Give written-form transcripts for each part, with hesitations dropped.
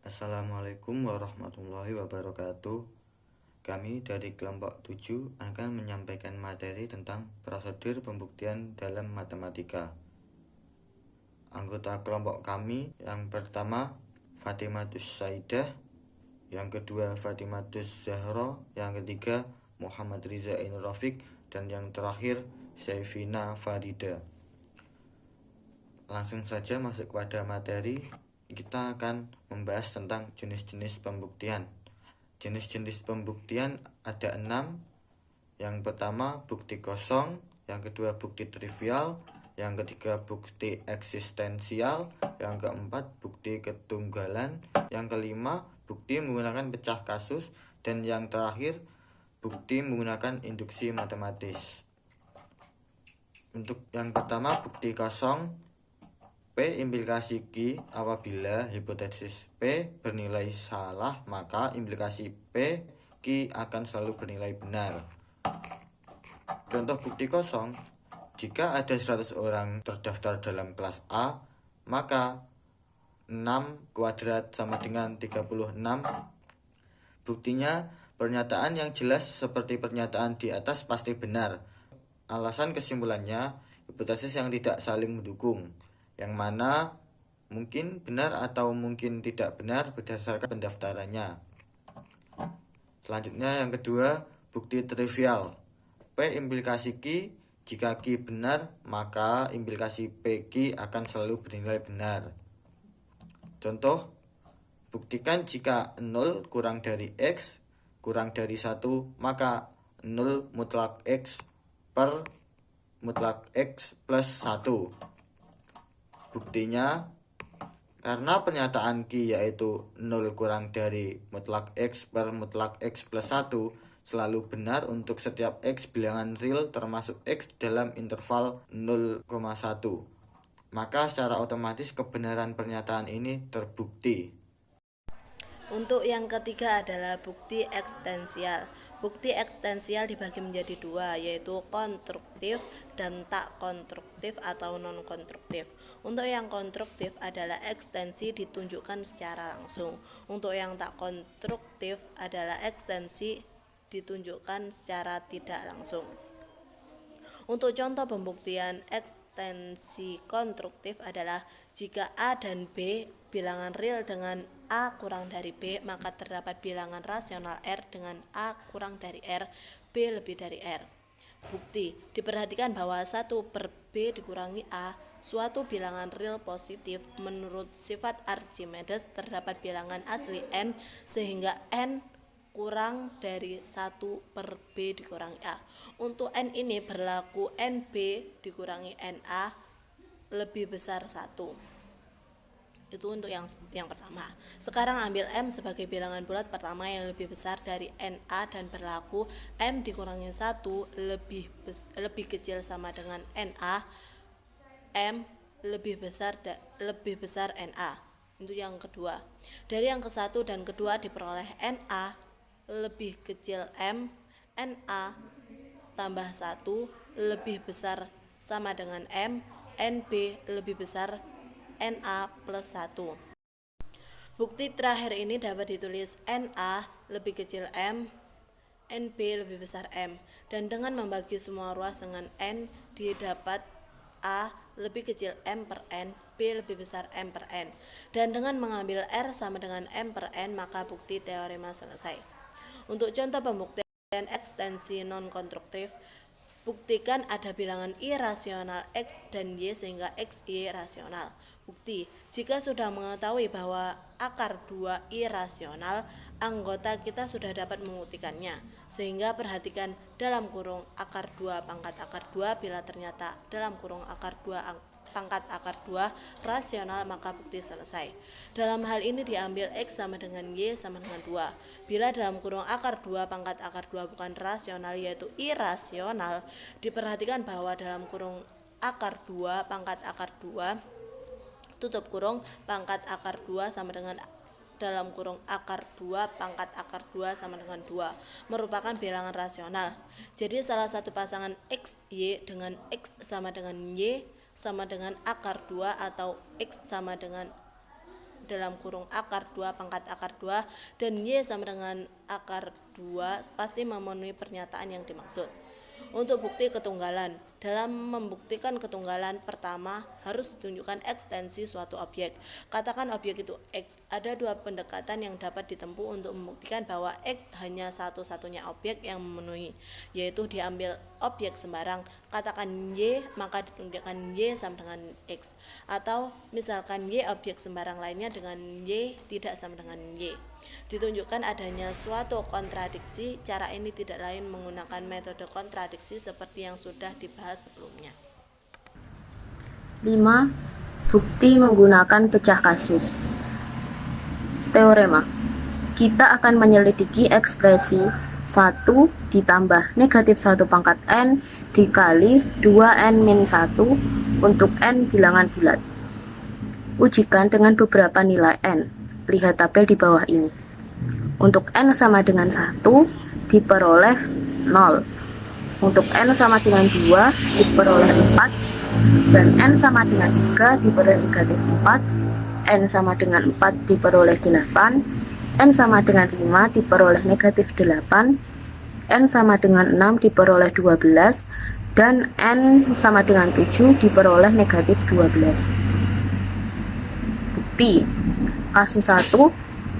Assalamualaikum warahmatullahi wabarakatuh. Kami dari kelompok 7 akan menyampaikan materi tentang prosedur pembuktian dalam matematika. Anggota kelompok kami yang pertama Fatimatus Saidah, yang kedua Fatimatus Zahra, yang ketiga Muhammad Riza Ainur Rafiq, dan yang terakhir Saifina Farida. Langsung saja masuk pada materi. Kita akan membahas tentang jenis-jenis pembuktian. Jenis-jenis pembuktian ada 6. Yang pertama bukti kosong, yang kedua bukti trivial, yang ketiga bukti eksistensial, yang keempat bukti ketunggalan, yang kelima bukti menggunakan pecah kasus, dan yang terakhir bukti menggunakan induksi matematis. Untuk yang pertama bukti kosong, P implikasi Q apabila hipotesis P bernilai salah, maka implikasi P Q akan selalu bernilai benar. Contoh bukti kosong, jika ada 100 orang terdaftar dalam kelas A, maka 6 kuadrat sama dengan 36. Buktinya, pernyataan yang jelas seperti pernyataan di atas pasti benar. Alasan kesimpulannya, hipotesis yang tidak saling mendukung, yang mana mungkin benar atau mungkin tidak benar berdasarkan pendaftarannya. Selanjutnya yang kedua, bukti trivial. P implikasi Q, jika Q benar, maka implikasi PQ akan selalu bernilai benar. Contoh, buktikan jika 0 kurang dari X kurang dari 1, maka 0 mutlak X per mutlak X plus 1. Buktinya, karena pernyataan Q yaitu 0 kurang dari mutlak X per mutlak X plus 1 selalu benar untuk setiap X bilangan real termasuk X dalam interval 0,1. Maka secara otomatis kebenaran pernyataan ini terbukti. Untuk yang ketiga adalah bukti ekstensial. Bukti ekstensial dibagi menjadi 2, yaitu konstruktif dan tak konstruktif atau non-konstruktif. Untuk yang konstruktif adalah ekstensi ditunjukkan secara langsung. Untuk yang tak konstruktif adalah ekstensi ditunjukkan secara tidak langsung. Untuk contoh pembuktian ekstensi konstruktif adalah jika A dan B bilangan real dengan A kurang dari B, maka terdapat bilangan rasional R dengan A kurang dari R, B lebih dari R. Bukti, diperhatikan bahwa 1 per B dikurangi A, suatu bilangan real positif menurut sifat Archimedes terdapat bilangan asli N sehingga N kurang dari 1 per B dikurangi A. Untuk N ini berlaku NB dikurangi NA lebih besar 1. Itu untuk yang pertama. Sekarang ambil M sebagai bilangan bulat pertama yang lebih besar dari NA dan berlaku M dikurangi 1 lebih kecil sama dengan NA, M lebih besar NA. Itu yang kedua. Dari yang ke-1 dan kedua diperoleh NA lebih kecil M, NA tambah 1 lebih besar sama dengan M, NB lebih besar NA plus 1. Bukti terakhir ini dapat ditulis NA lebih kecil M, NB lebih besar M, dan dengan membagi semua ruas dengan N didapat A lebih kecil M per N, B lebih besar M per N, dan dengan mengambil R sama dengan M per N, maka bukti teorema selesai. Untuk contoh pembuktian ekstensi non-konstruktif, buktikan ada bilangan irasional X dan Y sehingga X, Y rasional. Bukti, jika sudah mengetahui bahwa akar 2 irasional, anggota kita sudah dapat membuktikannya. Sehingga perhatikan dalam kurung akar 2 pangkat akar 2, bila ternyata dalam kurung akar 2 pangkat akar 2 rasional, maka bukti selesai. Dalam hal ini diambil X sama dengan Y sama dengan 2. Bila dalam kurung akar 2 pangkat akar 2 bukan rasional yaitu irasional, diperhatikan bahwa dalam kurung akar 2 pangkat akar 2 tutup kurung pangkat akar 2 sama dengan dalam kurung akar 2 pangkat akar 2 sama dengan 2 merupakan bilangan rasional. Jadi salah satu pasangan X, Y dengan X sama dengan Y sama dengan akar 2 atau X sama dengan dalam kurung akar 2 pangkat akar 2 dan Y sama dengan akar 2 pasti memenuhi pernyataan yang dimaksud. Untuk bukti ketunggalan, dalam membuktikan ketunggalan pertama harus ditunjukkan ekstensi suatu objek. Katakan objek itu X. Ada dua pendekatan yang dapat ditempuh untuk membuktikan bahwa X hanya satu-satunya objek yang memenuhi, yaitu diambil objek sembarang, katakan Y, maka ditunjukkan Y sama dengan X. Atau misalkan Y objek sembarang lainnya dengan Y tidak sama dengan Y. Ditunjukkan adanya suatu kontradiksi. Cara ini tidak lain menggunakan metode kontradiksi seperti yang sudah dibahas sebelumnya. 5. Bukti menggunakan pecah kasus. Teorema. Kita akan menyelidiki ekspresi 1 ditambah negatif 1 pangkat N dikali 2N-1 untuk N bilangan bulat. Ujikan dengan beberapa nilai N. Lihat tabel di bawah ini. Untuk N sama dengan 1 diperoleh 0. Untuk N sama dengan 2 diperoleh 4. Dan N sama dengan 3 diperoleh negatif 4. N sama dengan 4 diperoleh 8. N sama dengan 5 diperoleh negatif 8. N sama dengan 6 diperoleh 12. Dan N sama dengan 7 diperoleh negatif 12. Bukti. Kasus 1,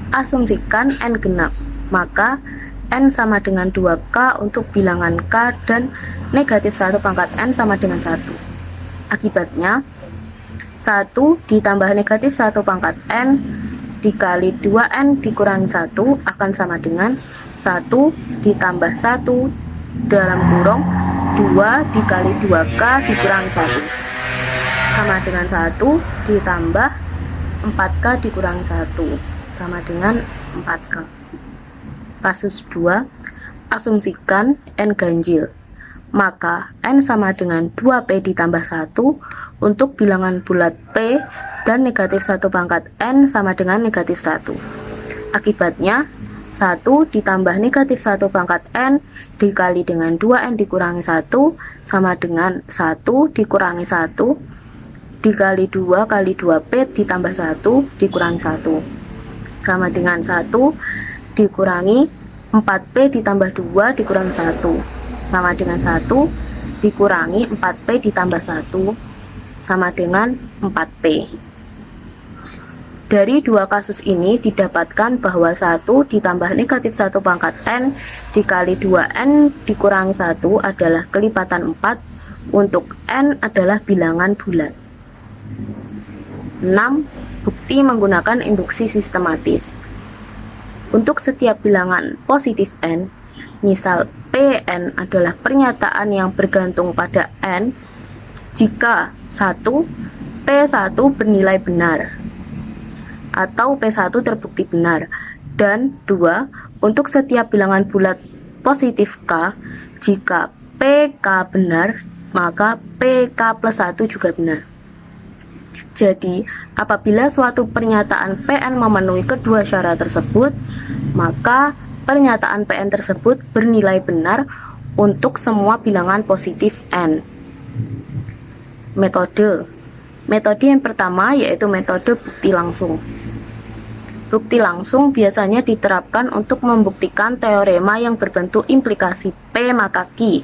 asumsikan N genap, maka N sama dengan 2K untuk bilangan K dan negatif 1 pangkat N sama dengan 1. Akibatnya, 1 ditambah negatif 1 pangkat N dikali 2N dikurangi 1 akan sama dengan 1 ditambah 1 dalam kurung 2 dikali 2K dikurangi 1 sama dengan 1 ditambah 4K dikurangi 1 sama dengan 4K. Kasus 2, asumsikan N ganjil, maka N sama dengan 2P ditambah 1 untuk bilangan bulat P dan negatif 1 pangkat N sama dengan negatif 1. Akibatnya, 1 ditambah negatif 1 pangkat N dikali dengan 2N dikurangi 1 sama dengan 1 dikurangi 1 dikali 2 kali 2P ditambah 1 dikurangi 1 sama dengan 1 dikurangi 4P ditambah 2 dikurangi 1 sama dengan 1 dikurangi 4P ditambah 1 sama dengan 4P. Dari dua kasus ini didapatkan bahwa 1 ditambah negatif 1 pangkat N dikali 2N dikurangi 1 adalah kelipatan 4 untuk N adalah bilangan bulat. 6. Bukti menggunakan induksi sistematis. Untuk setiap bilangan positif N, misal Pn adalah pernyataan yang bergantung pada N, jika 1. P1 bernilai benar atau P1 terbukti benar, dan 2. Untuk setiap bilangan bulat positif K, jika PK benar, maka PK plus 1 juga benar. Jadi, apabila suatu pernyataan Pn memenuhi kedua syarat tersebut, maka pernyataan Pn tersebut bernilai benar untuk semua bilangan positif N. Metode. Metode yang pertama yaitu metode bukti langsung. Bukti langsung biasanya diterapkan untuk membuktikan teorema yang berbentuk implikasi P maka Q.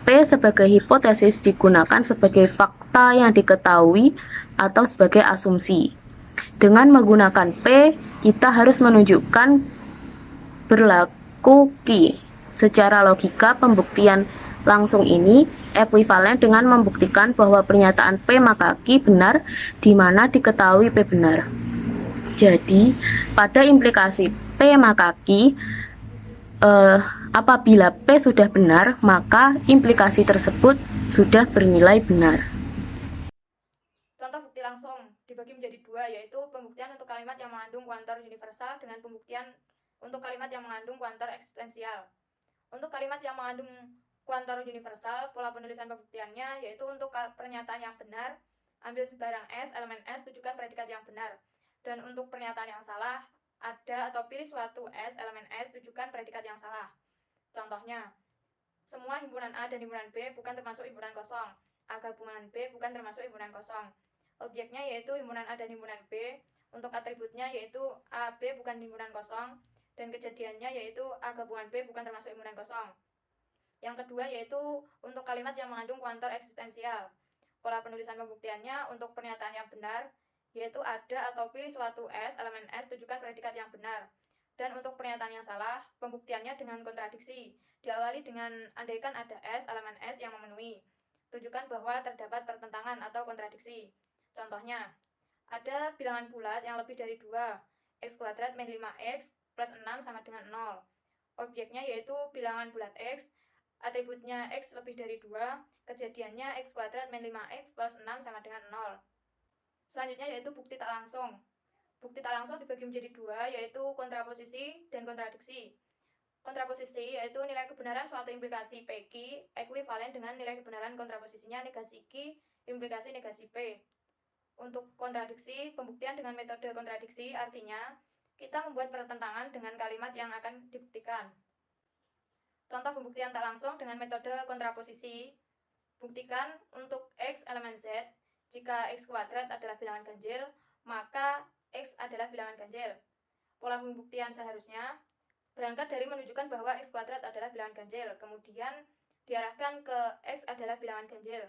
P sebagai hipotesis digunakan sebagai fakta yang diketahui atau sebagai asumsi. Dengan menggunakan P, kita harus menunjukkan berlaku Q. Secara logika, pembuktian langsung ini ekuivalen dengan membuktikan bahwa pernyataan P maka Q benar di mana diketahui P benar. Jadi, pada implikasi P maka Q, apabila P sudah benar, maka implikasi tersebut sudah bernilai benar. Contoh bukti langsung dibagi menjadi dua, yaitu pembuktian untuk kalimat yang mengandung kuantor universal dengan pembuktian untuk kalimat yang mengandung kuantor eksistensial. Untuk kalimat yang mengandung kuantor universal, pola penulisan pembuktiannya yaitu untuk pernyataan yang benar, ambil sembarang S, elemen S, tujukan predikat yang benar. Dan untuk pernyataan yang salah, ada atau pilih suatu S, elemen S, tujukan predikat yang salah. Contohnya, semua himpunan A dan himpunan B bukan termasuk himpunan kosong. A gabungan B bukan termasuk himpunan kosong. Objeknya yaitu himpunan A dan himpunan B. Untuk atributnya yaitu A, B bukan himpunan kosong, dan kejadiannya yaitu A gabungan B bukan termasuk himpunan kosong. Yang kedua yaitu untuk kalimat yang mengandung kuantor eksistensial. Pola penulisan pembuktiannya untuk pernyataan yang benar, yaitu ada atau pilih suatu S, elemen S, tujukan predikat yang benar. Dan untuk pernyataan yang salah, pembuktiannya dengan kontradiksi. Diawali dengan andaikan ada S, elemen S yang memenuhi. Tujukan bahwa terdapat pertentangan atau kontradiksi. Contohnya, ada bilangan bulat yang lebih dari 2, X kuadrat min 5X plus 6 sama dengan 0. Objeknya yaitu bilangan bulat X, atributnya X lebih dari 2, kejadiannya X kuadrat min 5X plus 6 sama dengan 0. Selanjutnya yaitu bukti tak langsung. Bukti tak langsung dibagi menjadi 2, yaitu kontraposisi dan kontradiksi. Kontraposisi yaitu nilai kebenaran suatu implikasi PQ ekuivalen dengan nilai kebenaran kontraposisinya negasi Q implikasi negasi P. Untuk kontradiksi, pembuktian dengan metode kontradiksi artinya kita membuat pertentangan dengan kalimat yang akan dibuktikan. Contoh pembuktian tak langsung dengan metode kontraposisi. Buktikan untuk X elemen Z, jika X kuadrat adalah bilangan ganjil, maka X adalah bilangan ganjil. Pola pembuktian seharusnya berangkat dari menunjukkan bahwa X kuadrat adalah bilangan ganjil, kemudian diarahkan ke X adalah bilangan ganjil.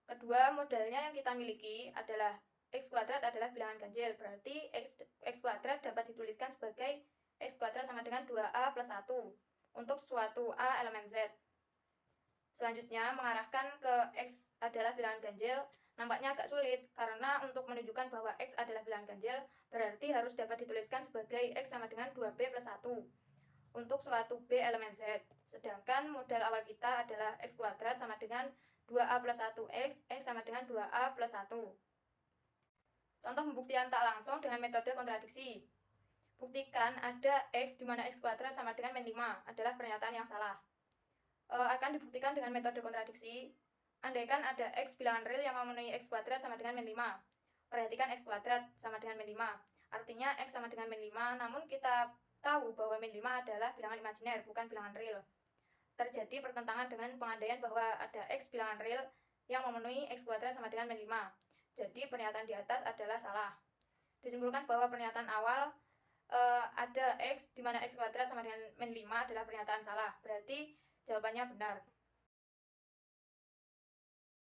Kedua, modalnya yang kita miliki adalah X kuadrat adalah bilangan ganjil, berarti X kuadrat dapat dituliskan sebagai X kuadrat sama dengan 2A plus 1 untuk suatu A elemen Z. Selanjutnya, mengarahkan ke X adalah bilangan ganjil nampaknya agak sulit, karena untuk menunjukkan bahwa X adalah bilangan ganjil, berarti harus dapat dituliskan sebagai X sama dengan 2B plus 1 untuk suatu B elemen Z. Sedangkan modal awal kita adalah X kuadrat sama dengan 2A plus 1X, X sama dengan 2A plus 1. Contoh pembuktian tak langsung dengan metode kontradiksi. Buktikan ada X di mana X kuadrat sama dengan min 5 adalah pernyataan yang salah. Akan dibuktikan dengan metode kontradiksi. Andaikan ada X bilangan real yang memenuhi X kuadrat sama dengan min 5. Perhatikan X kuadrat sama dengan min 5. Artinya X sama dengan min 5, namun kita tahu bahwa min 5 adalah bilangan imajiner, bukan bilangan real. Terjadi pertentangan dengan pengandaian bahwa ada X bilangan real yang memenuhi X kuadrat sama dengan min 5. Jadi pernyataan di atas adalah salah. Disimpulkan bahwa pernyataan awal ada X di mana X kuadrat sama dengan min 5 adalah pernyataan salah. Berarti jawabannya benar.